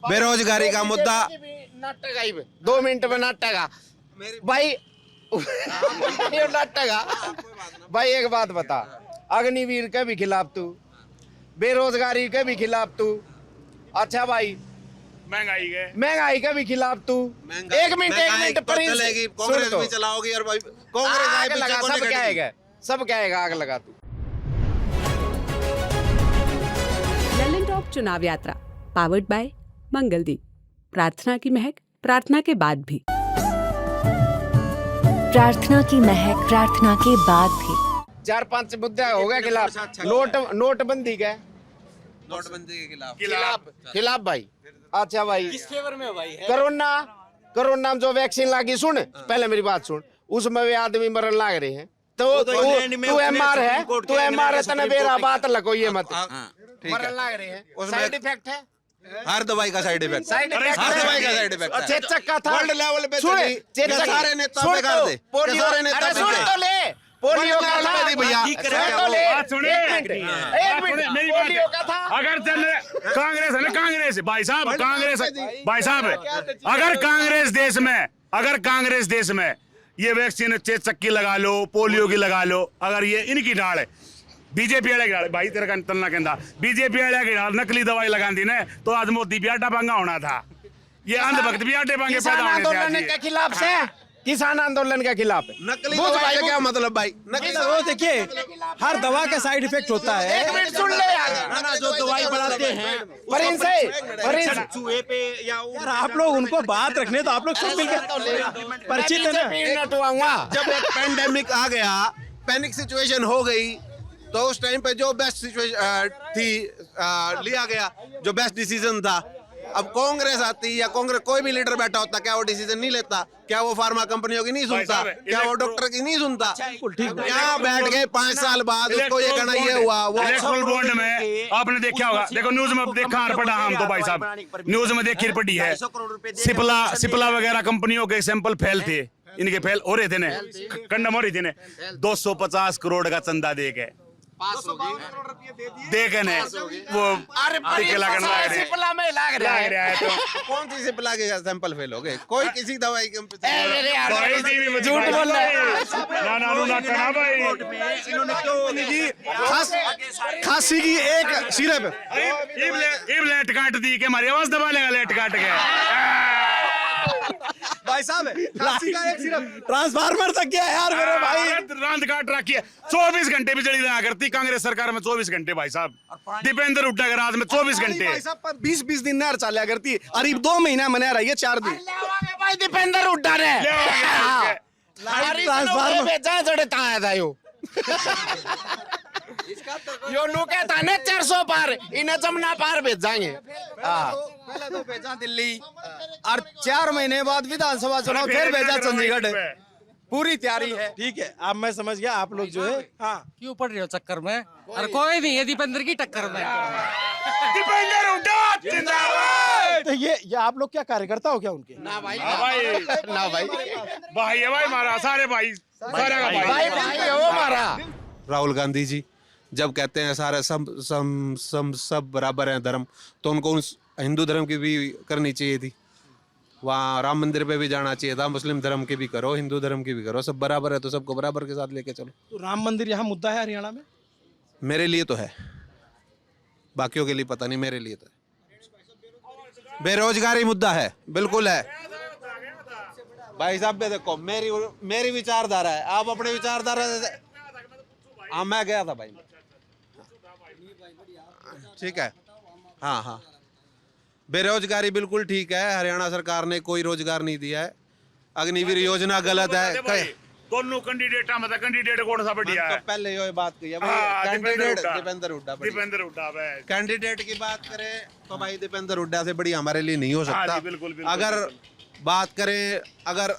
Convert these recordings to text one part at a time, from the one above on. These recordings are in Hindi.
बेरोजगारी का मुद्दा नाटक आई 2 मिनट में नाटक भाई ये नाटक भाई। एक बात बता, अग्निवीर के भी खिलाफ तू, बेरोजगारी के भी खिलाफ तू, अच्छा भाई महंगाई के भी खिलाफ तू। एक मिनट तो चलेगी, कांग्रेस भी चलाओगी और भाई कांग्रेस आए पीछे कौन सब क्या खड़ेगी? है, सब क्या है, आग लगा तू। ललन टॉप चुनाव यात्रा पावर्ड बाय मंगलदीप। प्रार्थना की महक प्रार्थना के बाद भी। प्रार्थना की महक प्रार्थना के बाद भी। 4-5 मुद्दे हो गए खिलाफ। नोटबंदी के नोटबंदी के खिलाफ भाई। अच्छा भाई, किस फेवर में हो भाई? कोरोना में जो वैक्सीन लागी, सुन पहले मेरी बात सुन, उसमें भी आदमी मरन लाग रहे हैं। तो तू एमआर है, तने बेरा बात लगो ये मत, मरन लाग रहे हैं। साइड इफेक्ट है, हर दवाई का साइड इफेक्ट, साइड इफेक्ट हर दवाई का साइड इफेक्ट। चेचक का था वर्ल्ड लेवल पे सुन, चेचक सारे नेता पे कर दे, सारे नेता पे सुन तो ले, पोलियो का था भैया, एक मिनट पोलियो का था। अगर कांग्रेस है ना, कांग्रेस भाई साहब अगर कांग्रेस देश में ये वैक्सीन चेचक की लगा लो, पोलियो की लगा लो, अगर ये इनकी डाल है बीजेपी वाले की डाल, भाई तेरा तलना कहता बीजेपी वाले की डाल नकली दवाई लगा दी ने तो आज मोदी भी आटा पंगा होना था, ये अंधभक्त भी आटे पंगे पैदा होने थे। आंदोलन के खिलाफ से, किसान आंदोलन के खिलाफ है। नकली दवाई का क्या मतलब भाई? नकली वो देखिए, हर दवा का साइड इफेक्ट होता है। एक मिनट सुन ले यार, जो दवाई बनाते हैं चूहे पे या यार, आप लोग उनको बात रखने तो आप लोग सब मिलकर परिचित है ना। जब एक पैंडेमिक आ गया, पैनिक सिचुएशन हो गई, तो उस टाइम पे जो बेस्ट सिचुएशन थी लिया गया, जो बेस्ट डिसीजन था। अब कांग्रेस आती या कांग्रेस कोई भी लीडर बैठा होता, क्या वो डिसीजन नहीं लेता? क्या वो फार्मा कंपनियों की नहीं सुनता? क्या वो डॉक्टर की नहीं सुनता? यहाँ बैठ गए 5 साल बाद उसको ये कहना ये हुआ वो। इलेक्ट्रल बॉन्ड में आपने देखा होगा, देखो न्यूज में देखा पड़ा हम तो भाई साहब न्यूज में देखी पड़ी है, सिपला वगैरह कंपनियों के सैंपल फेल थे, इनके फेल हो रहे थे ने, कंडम हो रही थी ने, 250 करोड़ का चंदा दे के देखने वो सिपला में लाग रहा है तो कौन सी सिपला के सैंपल फेल हो गए? कोई किसी दवाई झूठ बोल रहा है। खांसी की एक सिरप लेट काट दी के हमारी आवाज दबा लेगा, लेट काट के भाई साहब, खांसी का एक सिरप ट्रांसफार्मर तक गया यार मेरे भाई। रात काट रखी है, 24 घंटे बिजली ना करती कांग्रेस सरकार में, 24 घंटे भाई साहब। दीपेंद्र हुड्डा के राज में 24 घंटे भाई साहब 20-20 दिन नहर चालिया करती, अरे 2 महीना में नहर आई है, 4 दिन। भाई दीपेंद्र हुड्डा ने ट्रांसफार्मर बेचा चढ़ता आया था यो नुके था ने 400 पार, इन्हें जमुना पार भेज जाएंगे। पहले तो भेजा दिल्ली और 4 महीने बाद विधानसभा चुनाव फिर भेजा चंडीगढ़। पूरी तैयारी है। ठीक है, अब मैं समझ गया आप लोग जो है क्यों पड़ रहे हो चक्कर में, और कोई नहीं है दीपेंद्र की टक्कर में। दीपेंद्र हुड्डा जिंदाबाद। तो ये आप लोग क्या कार्यकर्ता हो क्या उनके? ना भाई भाई है भाई हमारा, सारे भाई सारा का भाई भाई वो मारा। राहुल गांधी जी जब कहते हैं सारे सब बराबर हैं धर्म, तो उनको हिंदू धर्म की भी करनी चाहिए थी, वहाँ राम मंदिर पे भी जाना चाहिए था। मुस्लिम धर्म की भी करो, हिंदू धर्म की भी करो, सब बराबर है तो सबको बराबर के साथ लेके चलो। तो राम मंदिर यहाँ मुद्दा है हरियाणा में? मेरे लिए तो है, बाकियों के लिए पता नहीं, मेरे लिए तो है। बेरोजगारी मुद्दा है, बिल्कुल है भाई साहब। देखो मेरी विचारधारा है, आप अपने विचारधारा से। हाँ मैं गया था भाई, ठीक है। हाँ बेरोजगारी बिल्कुल ठीक है, हरियाणा सरकार ने कोई रोजगार नहीं दिया है। अग्निवीर योजना गलत है। दोनों कैंडिडेट कैंडिडेट कौन सा बढ़िया है? तो पहले ये बात की है कैंडिडेट दीपेंद्र हुड्डा। भाई कैंडिडेट की बात करें तो भाई दीपेंद्र हुड्डा से बढ़िया हमारे लिए नहीं हो सकता। बिल्कुल। अगर बात करें, अगर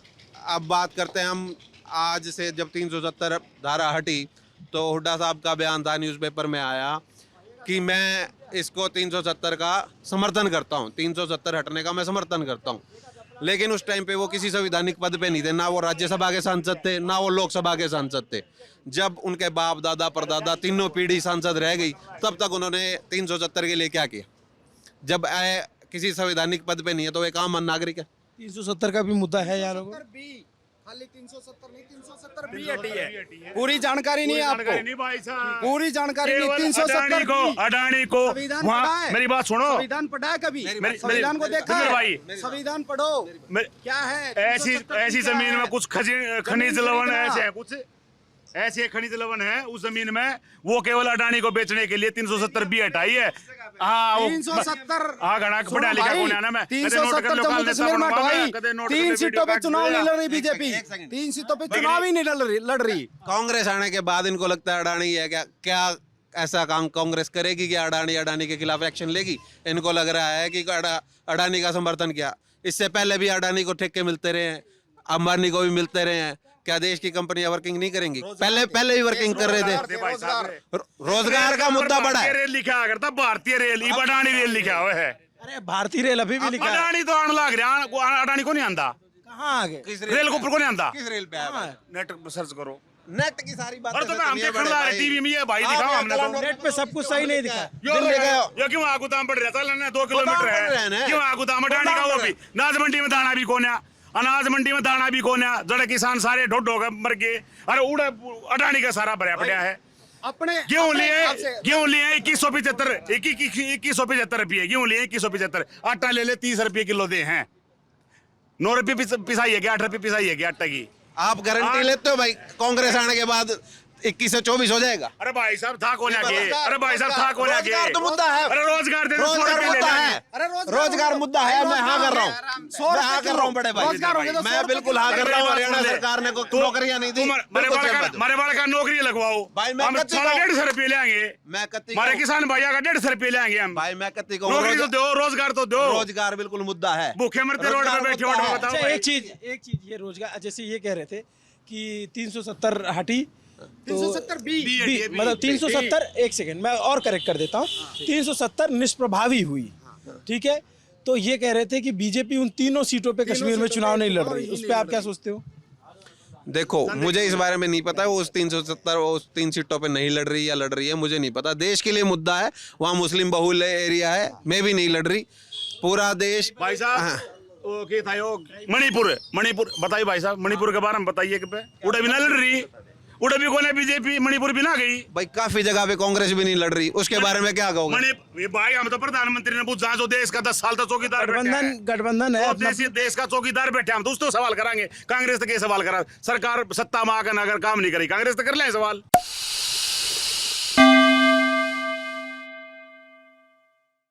अब बात करते हैं हम, आज से जब 370 धारा हटी तो हुड्डा साहब का बयान था, न्यूज़पेपर में आया कि मैं इसको 370 का समर्थन करता हूँ, 370 हटने का मैं समर्थन करता हूँ। लेकिन उस टाइम पे वो किसी संवैधानिक पद पे नहीं थे, ना वो राज्यसभा के सांसद थे, ना वो लोकसभा के सांसद थे। जब उनके बाप दादा परदादा तीनों पीढ़ी सांसद रह गई, तब तक उन्होंने 370 के लिए क्या किया? जब किसी संवैधानिक पद पे नहीं है तो वो एक आम नागरिक है। 370 का भी मुद्दा है यार, खाली 370 नहीं, 370 बी हटी है। पूरी जानकारी नहीं है आपको, नहीं भाई साहब, पूरी जानकारी नहीं। केवल 370 अडानी को संविधान पढ़ा वहाँ है? मेरी बात सुनो, संविधान पढ़ा है कभी? संविधान को देखा सुनिए है? भाई, संविधान पढ़ो, क्या है ऐसी 370 ऐसी क्या जमीन है? में कुछ खनिज जमीन लवण खरीदना। ऐसे है, कुछ ऐसे खनिज लवण है उस जमीन में, वो केवल अडानी को बेचने के लिए 370 बी हटाई है। हाँ 370 हाँ घना पढ़ा लिखा कौन है ना, मैं 370 जम्मू कश्मीर में हटवाई। 3 सीटों पे चुनाव नहीं लड़ रही बीजेपी, 3 सीटों पे चुनाव ही नहीं लड़ रही। कांग्रेस आने के बाद इनको लगता है अडानी है क्या, क्या ऐसा काम कांग्रेस करेगी कि अडानी के खिलाफ एक्शन लेगी? इनको लग रहा है कि अडानी का समर्थन किया, इससे पहले भी अडानी को ठेके मिलते रहे हैं, अंबानी को भी मिलते रहे हैं, क्या देश की कंपनियां वर्किंग नहीं करेंगी? पहले ही वर्किंग कर रहे थे। रोजगार का मुद्दा बड़ा है। रेल लिखा करता भारतीय रेल, ये अडानी रेल लिखा हुआ है। अरे भारतीय रेल अभी भी लिखा है। अडानी तो आने लग रहा, अडानी को नहीं आंदा, कहाँ आगे? रेल को ऊपर को नहीं आंदा। किस रेल पे है? नेट पर सर्च करो, नेट की सारी बातें और तो हम देखने ला रहे टीवी में, ये भाई दिखाओ हमने तो। नेट पे सब कुछ सही नहीं दिखा। यो क्यों आगुदाम बढ़ रहा था, 2 किलोमीटर है, क्यों आगुदाम अडानी का? वो भी अनाज मंडी में दाना भी कोन्या, अनाज मंडी में दाना भी कोन्या, जड़े किसान सारे ढोड हो गए मर गए। अरे उड़ा अडानी का सारा भरा पड़ा है। अपने गेहूं लिए 2175, 2175 रुपये गेहूं लिए, 2175। आटा ले ले 30 रुपये किलो दे हैं, 9 रुपये पिसाई है, 8 रुपये पिसाई है आटा की। आप गारंटी लेते हो भाई कांग्रेस आने के बाद 21 से 24 हो जाएगा? अरे भाई साहब था को आगे, अरे भाई साहब था को आगे। रोजगार तो मुद्दा है। अरे रोजगार दे, रोजगार मुद्दा है। अरे रोजगार मुद्दा है। मैं हाँ कर रहा हूँ, मैं हाँ कर रहा हूँ बड़े भाई, रोजगार होंगे तो मैं बिल्कुल हाँ कर रहा हूँ। हरियाणा सरकार ने नौकरियां नहीं दी। मारे बाल का नौकरी लगवाओ भाई, मैं हम कत्ती 150 रुपये लेंगे, मैं कत्ती हमारे किसान भैया का 150 रुपये लेंगे हम। भाई मैं कत्ती नौकरी तो दो, रोजगार तो दो। रोजगार बिल्कुल मुद्दा है। भूखे मरते रोड पे बैठे बैठे बताओ अच्छा भाई। एक चीज ये रोजगार, जैसे ये कह रहे थे कि 370 हटी, 370 बी मतलब 370, एक सेकंड मैं और करेक्ट कर देता हूँ, 370 निष्प्रभावी हुई, ठीक है? तो ये कह रहे थे कि बीजेपी उन तीनों सीटों पे कश्मीर में चुनाव नहीं लड़ रही, उस पर आप क्या सोचते हो? देखो मुझे इस बारे में नहीं पता वो उस 370 उस 3 सीटों पे नहीं लड़ रही या लड़ रही है, मुझे नहीं पता। देश के लिए मुद्दा है, वहाँ मुस्लिम बहुल एरिया है, मैं भी नहीं लड़ रही, पूरा देश। भाई साहब वो क्या था यो, मणिपुर बताइए भाई साहब, मणिपुर के बारे में बताइए कि पे उड़े भी ना लड़ रही, उड़े भी कौन है बीजेपी, मणिपुर भी ना गई भाई, काफी जगह पे कांग्रेस भी नहीं लड़ रही, उसके बारे में क्या कहोगे? भाई हम तो प्रधानमंत्री ने पूछा, जो देश का 10 साल तक चौकीदार गठबंधन है अपना। देश का चौकीदार बैठे, हम तो उसको सवाल कराएंगे। कांग्रेस तो क्या सवाल करा, सरकार सत्ता में आकर अगर काम नहीं करी, कांग्रेस तो कर ले सवाल।